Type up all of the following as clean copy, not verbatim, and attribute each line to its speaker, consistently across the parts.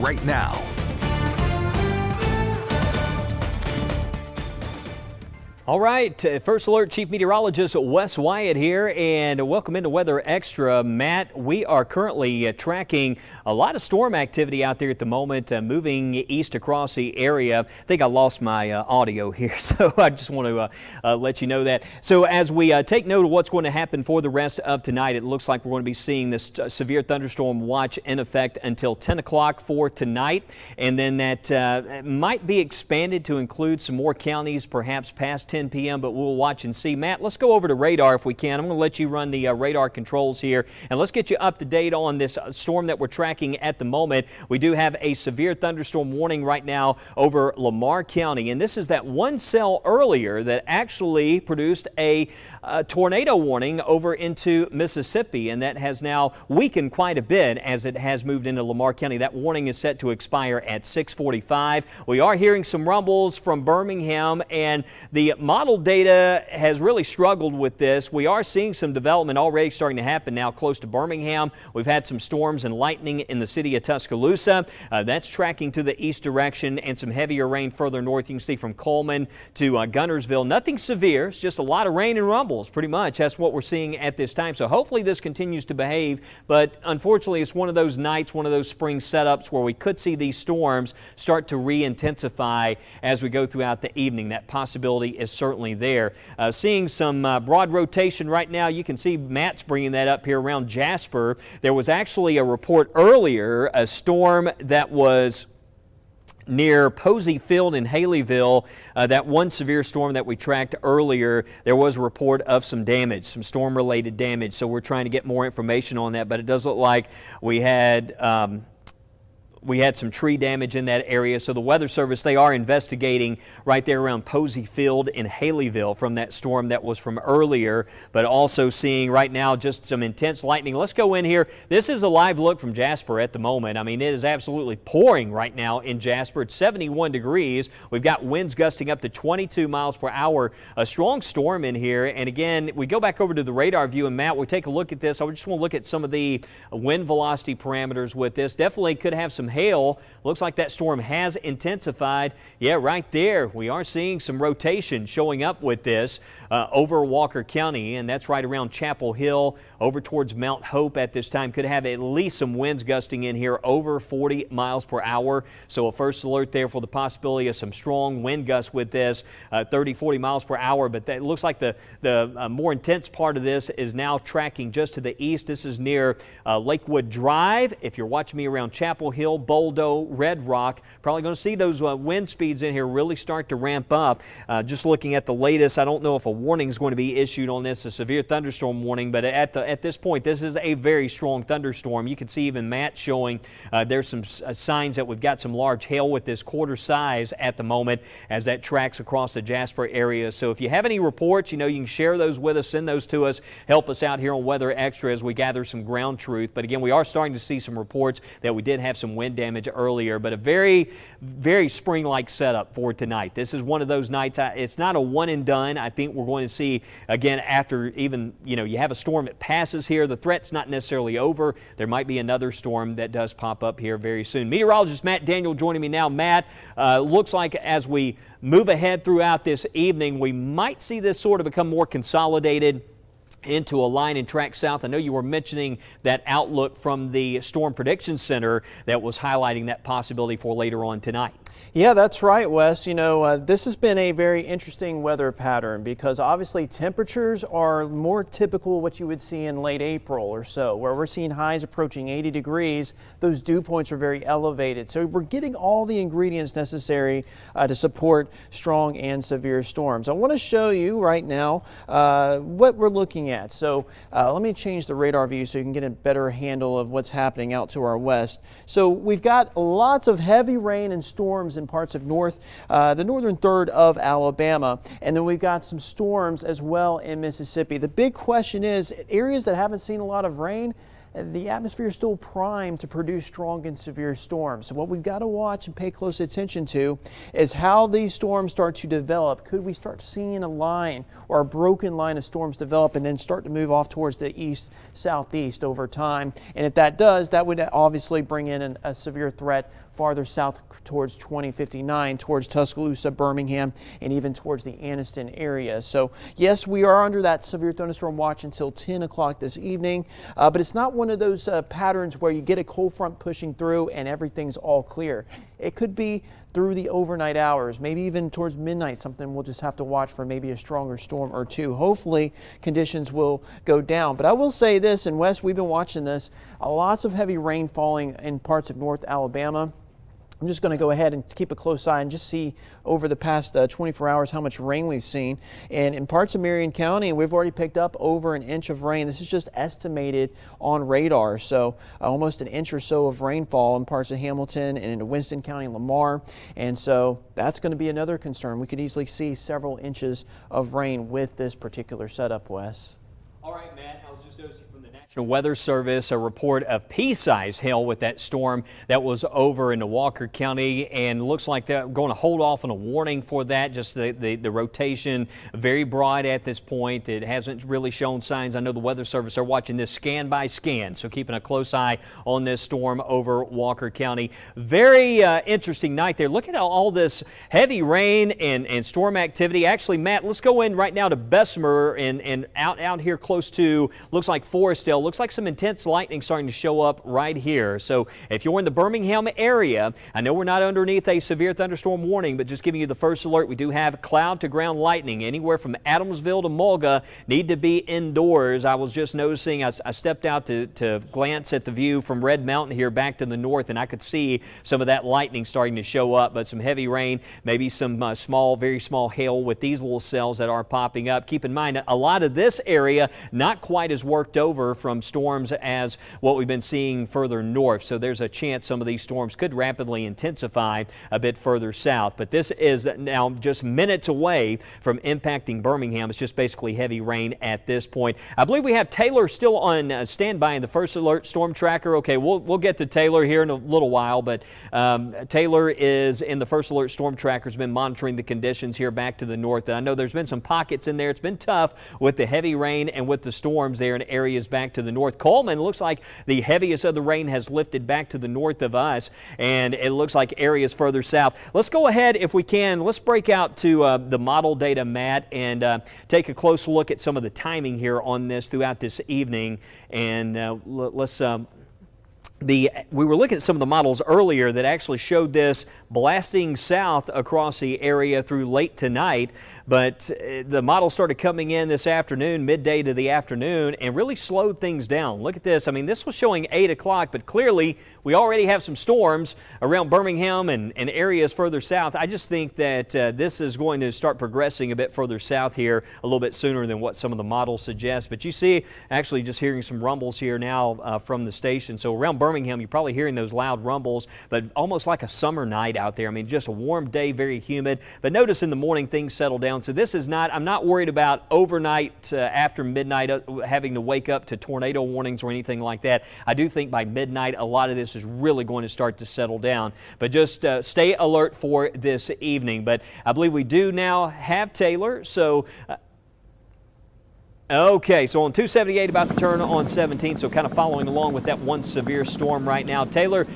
Speaker 1: right now.
Speaker 2: All right, First Alert Chief Meteorologist Wes Wyatt here, and welcome into Weather Extra. Matt, we are currently tracking a lot of storm activity out there at the moment, moving east across the area. I think I lost my audio here, so I just want to let you know that. So as we take note of what's going to happen for the rest of tonight, it looks like we're going to be seeing this severe thunderstorm watch in effect until 10 o'clock for tonight, and then that might be expanded to include some more counties, perhaps past 10 p.m., but we'll watch and see. Matt, let's go over to radar if we can. I'm going to let you run the radar controls here, and let's get you up to date on this storm that we're tracking at the moment. We do have a severe thunderstorm warning right now over Lamar County, and this is that one cell earlier that actually produced a tornado warning over into Mississippi, and that has now weakened quite a bit as it has moved into Lamar County. That warning is set to expire at 6:45. We are hearing some rumbles from Birmingham, and the model data has really struggled with this. We are seeing some development already starting to happen now close to Birmingham. We've had some storms and lightning in the city of Tuscaloosa. That's tracking to the east direction, and some heavier rain further north. You can see from Coleman to Gunnersville. Nothing severe. It's just a lot of rain and rumbles, pretty much. That's what we're seeing at this time. So hopefully this continues to behave, but unfortunately it's one of those nights, one of those spring setups where we could see these storms start to re-intensify as we go throughout the evening. That possibility is certainly there. Seeing some broad rotation right now. You can see Matt's bringing that up here around Jasper. There was actually a report earlier, a storm that was near Posey Field in Haleyville, that one severe storm that we tracked earlier. There was a report of some damage, some storm-related damage, so we're trying to get more information on that, but it does look like we had some tree damage in that area. So the Weather Service, they are investigating right there around Posey Field in Haleyville from that storm that was from earlier, but also seeing right now just some intense lightning. Let's go in here. This is a live look from Jasper at the moment. I mean, it is absolutely pouring right now in Jasper. It's 71 degrees. We've got winds gusting up to 22 miles per hour. A strong storm in here. And again, we go back over to the radar view, and Matt, we take a look at this. I just want to look at some of the wind velocity parameters with this. Definitely could have some hail. Looks like that storm has intensified. Yeah, right there. We are seeing some rotation showing up with this over Walker County, and that's right around Chapel Hill over towards Mount Hope at this time. Could have at least some winds gusting in here over 40 miles per hour. So a first alert there for the possibility of some strong wind gusts with this, 30, 40 miles per hour. But that looks like the more intense part of this is now tracking just to the east. This is near Lakewood Drive. If you're watching me around Chapel Hill, Boldo, Red Rock, probably going to see those wind speeds in here really start to ramp up. Just looking at the latest, I don't know if a warning is going to be issued on this, a severe thunderstorm warning, but at this point, this is a very strong thunderstorm. You can see even Matt showing there's some signs that we've got some large hail with this quarter size at the moment as that tracks across the Jasper area. So if you have any reports, you can share those with us, send those to us, help us out here on Weather Extra as we gather some ground truth. But again, we are starting to see some reports that we did have some wind damage earlier, but a very, very spring-like setup for tonight. This is one of those nights, it's not a one and done. I think we're going to see, again, after even, you have a storm that passes here, the threat's not necessarily over. There might be another storm that does pop up here very soon. Meteorologist Matt Daniel joining me now. Matt, looks like as we move ahead throughout this evening, we might see this sort of become more consolidated into a line and track south. I know you were mentioning that outlook from the Storm Prediction Center that was highlighting that possibility for later on tonight.
Speaker 3: Yeah, that's right, Wes. This has been a very interesting weather pattern because obviously temperatures are more typical of what you would see in late April or so, where we're seeing highs approaching 80 degrees. Those dew points are very elevated. So we're getting all the ingredients necessary to support strong and severe storms. I want to show you right now what we're looking at. So let me change the radar view so you can get a better handle of what's happening out to our west. So we've got lots of heavy rain and storms in parts of the northern third of Alabama, and then we've got some storms as well in Mississippi. The big question is areas that haven't seen a lot of rain, the atmosphere is still primed to produce strong and severe storms. So what we've got to watch and pay close attention to is how these storms start to develop. Could we start seeing a line or a broken line of storms develop and then start to move off towards the east, southeast over time? And if that does, that would obviously bring in a severe threat farther south towards 2059, towards Tuscaloosa, Birmingham, and even towards the Anniston area. So yes, we are under that severe thunderstorm watch until 10 o'clock this evening, but it's not one of those patterns where you get a cold front pushing through and everything's all clear. It could be through the overnight hours, maybe even towards midnight, something we'll just have to watch for, maybe a stronger storm or two. Hopefully conditions will go down. But I will say this, and Wes, we've been watching this, lots of heavy rain falling in parts of North Alabama. I'm just going to go ahead and keep a close eye and just see over the past 24 hours how much rain we've seen. And in parts of Marion County, we've already picked up over an inch of rain. This is just estimated on radar. So almost an inch or so of rainfall in parts of Hamilton and into Winston County and Lamar. And so that's going to be another concern. We could easily see several inches of rain with this particular setup, Wes.
Speaker 2: All right, Matt, I was just noticing from the National Weather Service a report of pea-sized hail with that storm that was over into Walker County, and looks like they're going to hold off on a warning for that. Just the rotation very broad at this point. It hasn't really shown signs. I know the Weather Service are watching this scan by scan, so keeping a close eye on this storm over Walker County. Very interesting night there. Look at all this heavy rain and storm activity. Actually, Matt, let's go in right now to Bessemer and out here close to, looks like Forestdale. Looks like some intense lightning starting to show up right here. So if you're in the Birmingham area, I know we're not underneath a severe thunderstorm warning, but just giving you the first alert, we do have cloud to ground lightning anywhere from Adamsville to Mulga. Need to be indoors. I was just noticing, I stepped out to glance at the view from Red Mountain here back to the north, and I could see some of that lightning starting to show up, but some heavy rain, maybe some very small hail with these little cells that are popping up. Keep in mind, a lot of this area not quite as worked over from storms as what we've been seeing further north. So there's a chance some of these storms could rapidly intensify a bit further south. But this is now just minutes away from impacting Birmingham. It's just basically heavy rain at this point. I believe we have Taylor still on standby in the First Alert Storm Tracker. Okay, we'll get to Taylor here in a little while, but Taylor is in the First Alert Storm Tracker, has been monitoring the conditions here back to the north. And I know there's been some pockets in there. It's been tough with the heavy rain and with the storms there in areas back to the north. Coleman looks like the heaviest of the rain has lifted back to the north of us, and it looks like areas further south. Let's go ahead, if we can, let's break out to the model data, Matt, and take a close look at some of the timing here on this throughout this evening. And let's we were looking at some of the models earlier that actually showed this blasting south across the area through late tonight, but the models started coming in this afternoon, midday to the afternoon, and really slowed things down. Look at this. I mean, this was showing 8 o'clock, but clearly we already have some storms around Birmingham and areas further south. I just think that this is going to start progressing a bit further south here a little bit sooner than what some of the models suggest. But you see, actually just hearing some rumbles here now from the station. So around Birmingham, you're probably hearing those loud rumbles, but almost like a summer night out there. I mean, just a warm day, very humid. But notice in the morning things settle down. So this is not, I'm not worried about overnight after midnight having to wake up to tornado warnings or anything like that. I do think by midnight a lot of this is really going to start to settle down. But just stay alert for this evening. But I believe we do now have Taylor. So okay, so on 278 about to turn on 17, so kind of following along with that one severe storm right now. Taylor,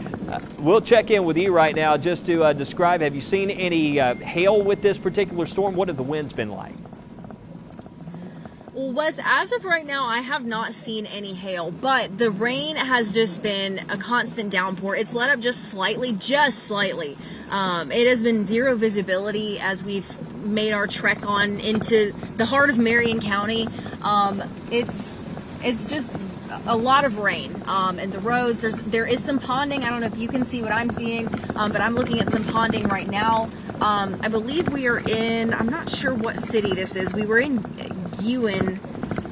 Speaker 2: we'll check in with you right now just to describe, have you seen any hail with this particular storm? What have the winds been like?
Speaker 1: Well, Wes, as of right now, I have not seen any hail, but the rain has just been a constant downpour. It's let up just slightly. It has been zero visibility as we've made our trek on into the heart of Marion County. It's just a lot of rain, and the roads, there is some ponding. I don't know if you can see what I'm seeing, but I'm looking at some ponding right now. I believe we are in, I'm not sure what city this is. We were in Ewan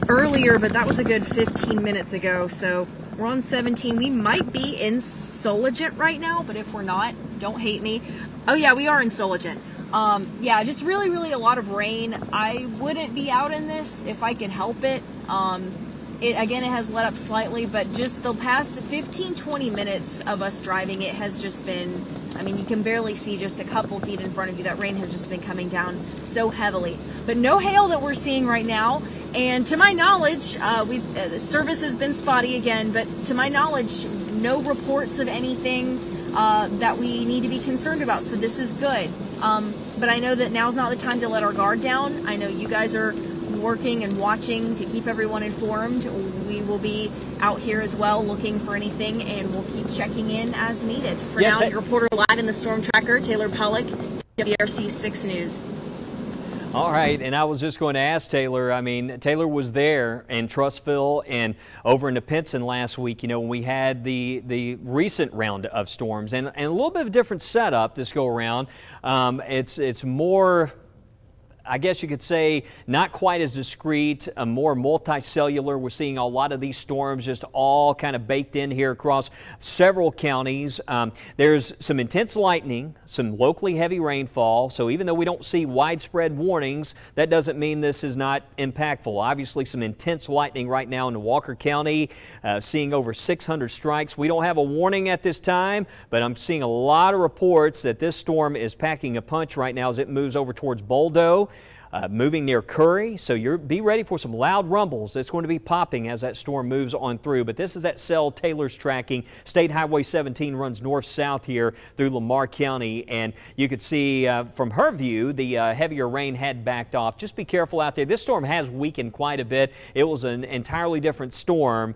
Speaker 1: earlier, but that was a good 15 minutes ago. So we're on 17. We might be in Soligent right now, but if we're not, don't hate me. Oh yeah, we are in Soligent. Yeah, just really a lot of rain. I wouldn't be out in this if I could help it. It has let up slightly, but just the past 15-20 minutes of us driving, it has just been, I mean, you can barely see just a couple feet in front of you. That rain has just been coming down so heavily. But no hail that we're seeing right now. And to my knowledge, the service has been spotty again, but to my knowledge, no reports of anything that we need to be concerned about. So this is good. But I know that now's not the time to let our guard down. I know you guys are working and watching to keep everyone informed. We will be out here as well looking for anything, and we'll keep checking in as needed. For now, your reporter live in the storm tracker, Taylor Pollock, WRC 6 News.
Speaker 2: All right, and I was just going to ask Taylor, I mean, Taylor was there in Trussville and over into Pinson last week, you know, when we had the recent round of storms, and a little bit of a different setup this go around. It's more, I guess you could say, not quite as discreet, more multicellular. We're seeing a lot of these storms just all kind of baked in here across several counties. There's some intense lightning, some locally heavy rainfall. So even though we don't see widespread warnings, that doesn't mean this is not impactful. Obviously, some intense lightning right now in Walker County, seeing over 600 strikes. We don't have a warning at this time, but I'm seeing a lot of reports that this storm is packing a punch right now as it moves over towards Boldo. Moving near Curry, so be ready for some loud rumbles that's going to be popping as that storm moves on through. But this is that cell Taylor's tracking. State Highway 17 runs north-south here through Lamar County, and you could see from her view the heavier rain had backed off. Just be careful out there. This storm has weakened quite a bit. It was an entirely different storm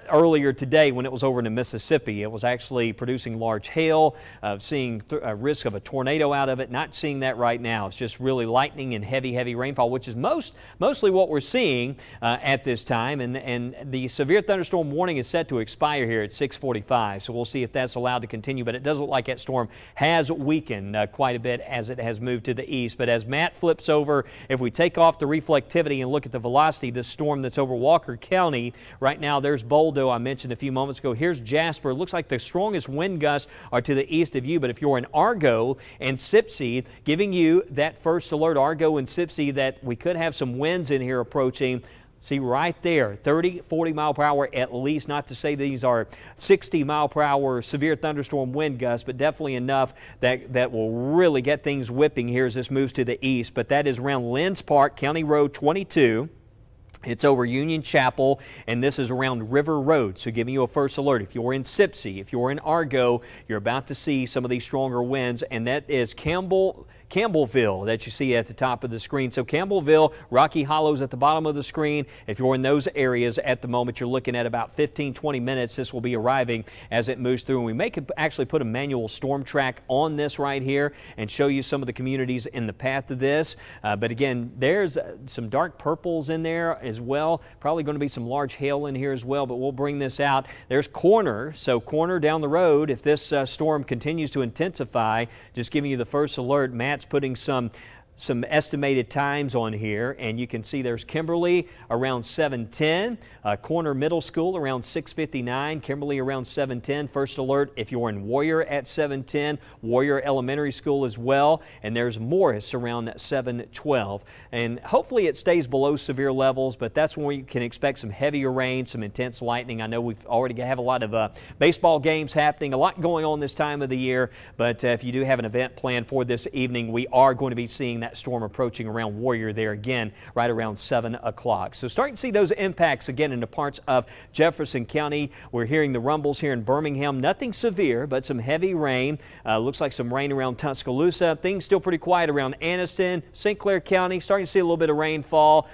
Speaker 2: earlier today when it was over in Mississippi. It was actually producing large hail, seeing a risk of a tornado out of it. Not seeing that right now. It's just really lightning and heavy rainfall, which is mostly what we're seeing at this time. And the severe thunderstorm warning is set to expire here at 6:45. So we'll see if that's allowed to continue. But it does look like that storm has weakened quite a bit as it has moved to the east. But as Matt flips over, if we take off the reflectivity and look at the velocity, this storm that's over Walker County right now, there's Boldo I mentioned a few moments ago. Here's Jasper. It looks like the strongest wind gusts are to the east of you, but if you're in Argo and Sipsey, giving you that first alert, Argo and Sipsey, that we could have some winds in here approaching. See right there, 30, 40 mile per hour at least, not to say these are 60 mile per hour severe thunderstorm wind gusts, but definitely enough that will really get things whipping here as this moves to the east. But that is around Lenz Park, County Road 22. It's over Union Chapel, and this is around River Road, so giving you a first alert. If you're in Sipsey, if you're in Argo, you're about to see some of these stronger winds, and that is Campbellville that you see at the top of the screen. So Campbellville, Rocky Hollow's at the bottom of the screen. If you're in those areas at the moment, you're looking at about 15-20 minutes. This will be arriving as it moves through, and we may actually put a manual storm track on this right here and show you some of the communities in the path of this. But again, there's some dark purples in there as well. Probably going to be some large hail in here as well, but we'll bring this out. There's Corner. So Corner down the road, if this storm continues to intensify, just giving you the first alert. Matt's putting some estimated times on here, and you can see there's Kimberly around 7:10, Corner Middle School around 6:59, Kimberly around 7:10. First alert if you're in Warrior at 7:10, Warrior Elementary School as well, and there's Morris around 7:12. And hopefully it stays below severe levels, but that's when we can expect some heavier rain, some intense lightning. I know we've already have a lot of baseball games happening, a lot going on this time of the year, but if you do have an event planned for this evening, we are going to be seeing that storm approaching around Warrior there again right around 7 o'clock. So starting to see those impacts again into parts of Jefferson County. We're hearing the rumbles here in Birmingham. Nothing severe, but some heavy rain. Looks like some rain around Tuscaloosa. Things still pretty quiet around Anniston, St. Clair County. Starting to see a little bit of rainfall.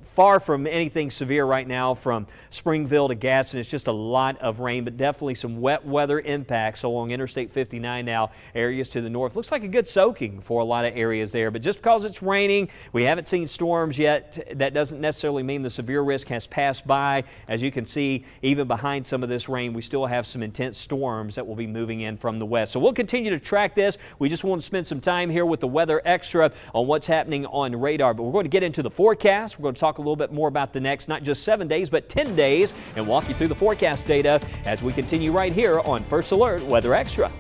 Speaker 2: Far from anything severe right now from Springville to Gaston. It's just a lot of rain, but definitely some wet weather impacts along Interstate 59 now. Areas to the north. Looks like a good soaking for a lot of areas there, but just because it's raining, we haven't seen storms yet. That doesn't necessarily mean the severe risk has passed by. As you can see, even behind some of this rain, we still have some intense storms that will be moving in from the west. So we'll continue to track this. We just want to spend some time here with the Weather Extra on what's happening on radar, but we're going to get into the forecast. We're going to talk a little bit more about the next, not just 7 days, but 10 days, and walk you through the forecast data as we continue right here on First Alert Weather Extra.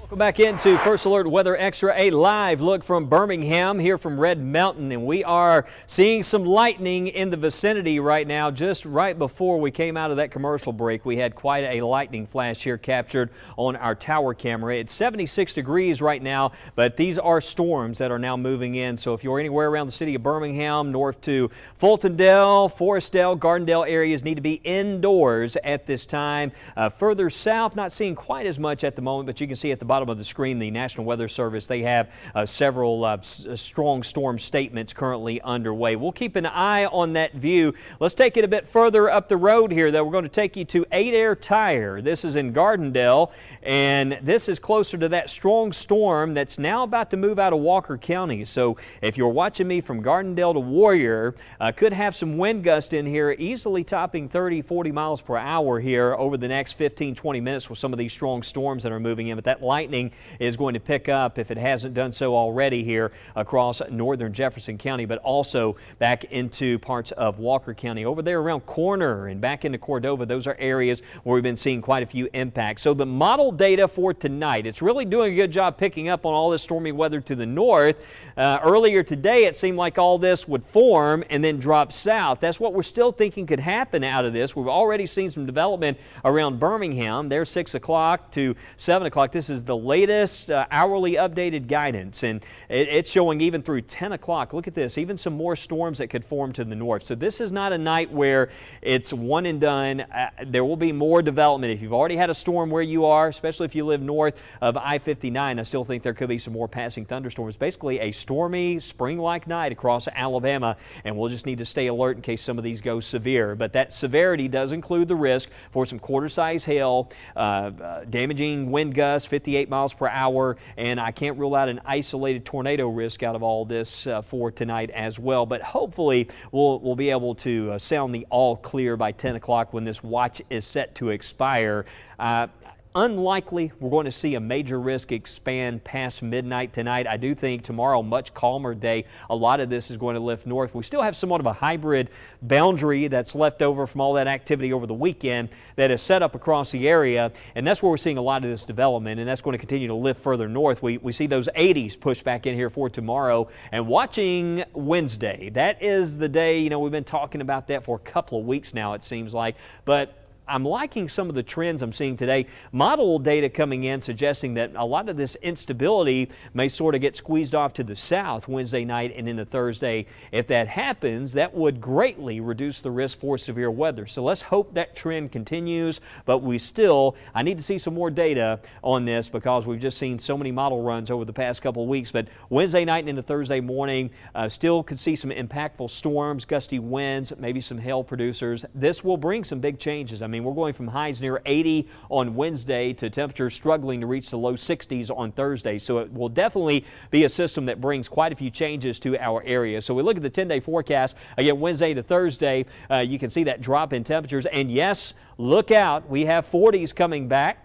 Speaker 2: Welcome back into First Alert Weather Extra, a live look from Birmingham here from Red Mountain, and we are seeing some lightning in the vicinity right now. Just right before we came out of that commercial break, we had quite a lightning flash here captured on our tower camera. It's 76 degrees right now, but these are storms that are now moving in. So if you're anywhere around the city of Birmingham, north to Fultondale, Forestdale, Gardendale areas, need to be indoors at this time. Further south, not seeing quite as much at the moment, but you can see at the bottom of the screen, the National Weather Service, they have several strong storm statements currently underway. We'll keep an eye on that view. Let's take it a bit further up the road here, though. We're going to take you to 8 Air Tire. This is in Gardendale, and this is closer to that strong storm that's now about to move out of Walker County. So if you're watching me from Gardendale to Warrior, could have some wind gust in here, easily topping 30, 40 miles per hour here over the next 15, 20 minutes with some of these strong storms that are moving in. But that lightning is going to pick up, if it hasn't done so already, here across northern Jefferson County, but also back into parts of Walker County. Over there around Corner and back into Cordova, those are areas where we've been seeing quite a few impacts. So the model data for tonight, it's really doing a good job picking up on all this stormy weather to the north. Earlier today, it seemed like all this would form and then drop south. That's what we're still thinking could happen out of this. We've already seen some development around Birmingham. There's 6 o'clock to 7 o'clock. This is the latest hourly updated guidance, and it's showing even through 10 o'clock. Look at this, even some more storms that could form to the north. So this is not a night where it's one and done. There will be more development. If you've already had a storm where you are, especially if you live north of I-59, I still think there could be some more passing thunderstorms. Basically a stormy spring-like night across Alabama, and we'll just need to stay alert in case some of these go severe. But that severity does include the risk for some quarter-size hail, damaging wind gusts, 58 miles per hour, and I can't rule out an isolated tornado risk out of all this for tonight as well. But hopefully we'll be able to sound the all clear by 10 o'clock when this watch is set to expire. Unlikely we're going to see a major risk expand past midnight tonight. I do think tomorrow, much calmer day. A lot of this is going to lift north. We still have somewhat of a hybrid boundary that's left over from all that activity over the weekend that is set up across the area, and that's where we're seeing a lot of this development, and that's going to continue to lift further north. We see those 80s push back in here for tomorrow, and watching Wednesday. That is the day, you know, we've been talking about that for a couple of weeks now, it seems like, but I'm liking some of the trends I'm seeing today. Model data coming in suggesting that a lot of this instability may sort of get squeezed off to the south Wednesday night and into Thursday. If that happens, that would greatly reduce the risk for severe weather. So let's hope that trend continues, but I need to see some more data on this because we've just seen so many model runs over the past couple of weeks. But Wednesday night and into Thursday morning, still could see some impactful storms, gusty winds, maybe some hail producers. This will bring some big changes. I mean, we're going from highs near 80 on Wednesday to temperatures struggling to reach the low 60s on Thursday. So it will definitely be a system that brings quite a few changes to our area. So we look at the 10-day forecast. Again, Wednesday to Thursday, you can see that drop in temperatures. And yes, look out. We have 40s coming back.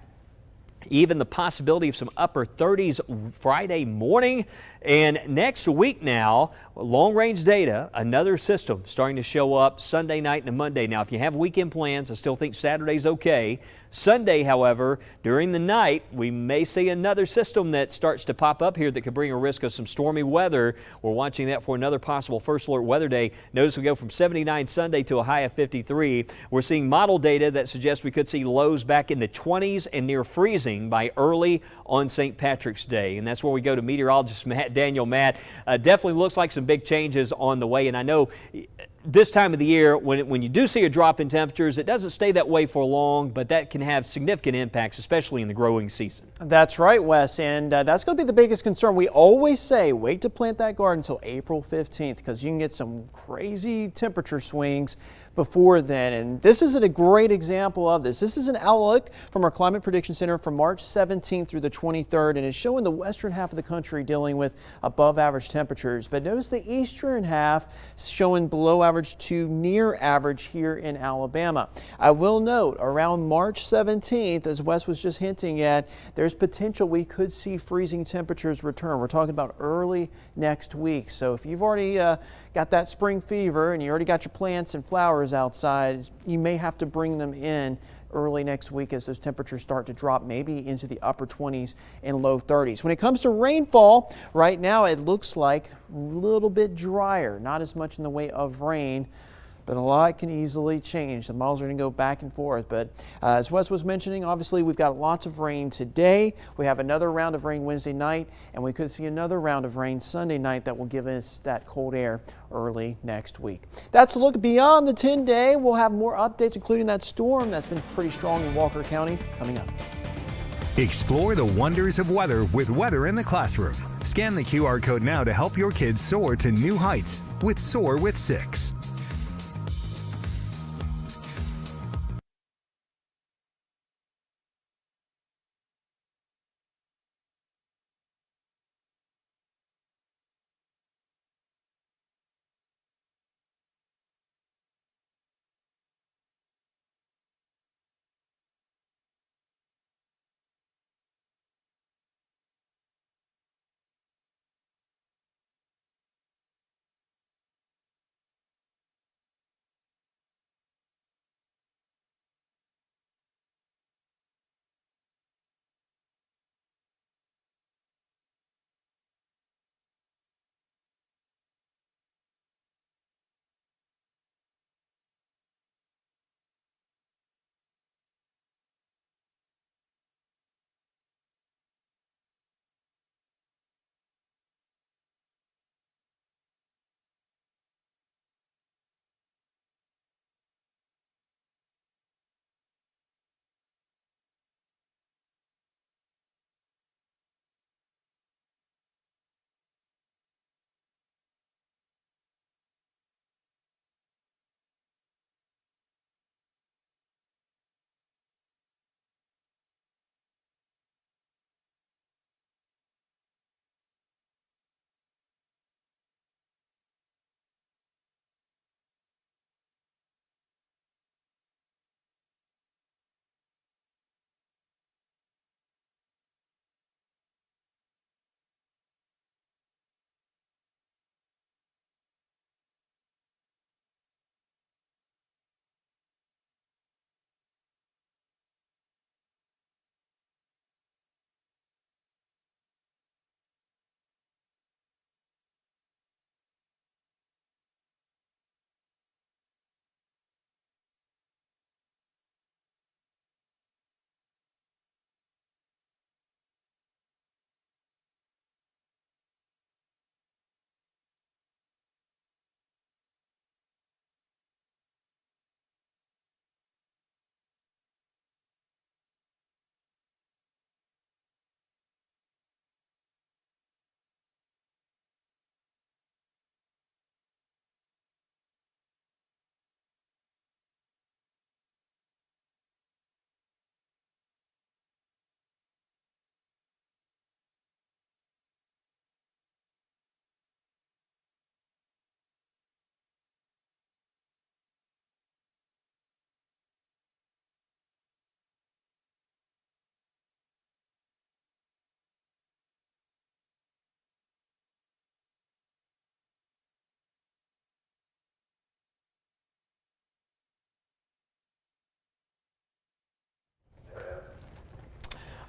Speaker 2: Even the possibility of some upper 30s Friday morning. And next week now, long-range data, another system starting to show up Sunday night and Monday. Now, if you have weekend plans, I still think Saturday's okay. Sunday, however, during the night, we may see another system that starts to pop up here that could bring a risk of some stormy weather. We're watching that for another possible First Alert weather day. Notice we go from 79 Sunday to a high of 53. We're seeing model data that suggests we could see lows back in the 20s and near freezing by early on St. Patrick's Day. And that's where we go to meteorologist Daniel. Matt, definitely looks like some big changes on the way. And I know this time of the year, when you do see a drop in temperatures, it doesn't stay that way for long, but that can have significant impacts, especially in the growing season.
Speaker 3: That's right, Wes, and that's going to be the biggest concern. We always say wait to plant that garden until April 15th because you can get some crazy temperature swings before then. And this is a great example of this. This is an outlook from our Climate Prediction Center from March 17th through the 23rd, and it's showing the western half of the country dealing with above average temperatures. But notice the eastern half showing below average to near average here in Alabama. I will note around March 17th, as Wes was just hinting at, there's potential we could see freezing temperatures return. We're talking about early next week. So if you've already got that spring fever and you already got your plants and flowers outside, you may have to bring them in early next week as those temperatures start to drop maybe into the upper 20s and low 30s. When it comes to rainfall, right now it looks like a little bit drier, not as much in the way of rain, but a lot can easily change. The models are going to go back and forth. But as Wes was mentioning, obviously we've got lots of rain today. We have another round of rain Wednesday night, and we could see another round of rain Sunday night that will give us that cold air early next week. That's a look beyond the 10-day. We'll have more updates, including that storm that's been pretty strong in Walker County, coming up.
Speaker 4: Explore the wonders of weather with Weather in the Classroom. Scan the QR code now to help your kids soar to new heights with Soar with 6.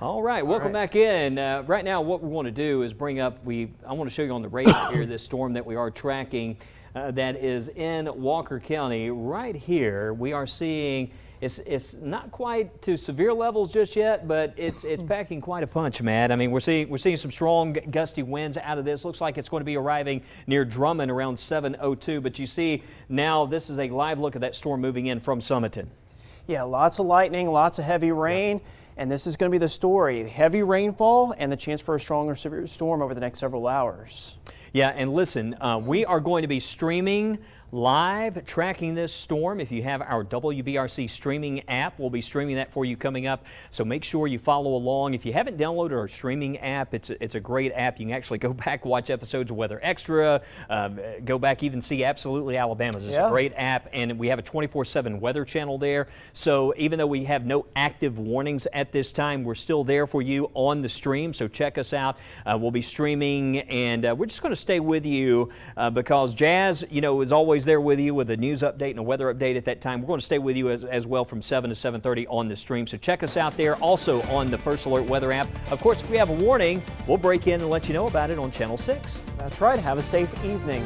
Speaker 2: All right, welcome back in. Right now, what we want to do is bring up, I want to show you on the radar here this storm that we are tracking that is in Walker County. Right here, we are seeing, it's not quite to severe levels just yet, but it's packing quite a punch, Matt. I mean, we're seeing some strong gusty winds out of this. Looks like it's going to be arriving near Drummond around 7:02, but you see now this is a live look of that storm moving in from Summiton.
Speaker 3: Yeah, lots of lightning, lots of heavy rain. Yeah. And this is going to be the story, heavy rainfall and the chance for a stronger severe storm over the next several hours.
Speaker 2: Yeah, and listen, we are going to be streaming live, tracking this storm. If you have our WBRC streaming app, we'll be streaming that for you coming up. So make sure you follow along. If you haven't downloaded our streaming app, it's a great app. You can actually go back, watch episodes of Weather Extra, go back, even see Absolutely Alabama. It's a great app, and we have a 24/7 weather channel there. So even though we have no active warnings at this time, we're still there for you on the stream. So check us out. We'll be streaming, and we're just going to stay with you because Jazz, you know, is always always there with you with a news update and a weather update at that time. We're going to stay with you as well from 7 to 7:30 on the stream. So check us out there. Also on the First Alert weather app. Of course, if we have a warning, we'll break in and let you know about it on Channel 6.
Speaker 3: That's right. Have a safe evening.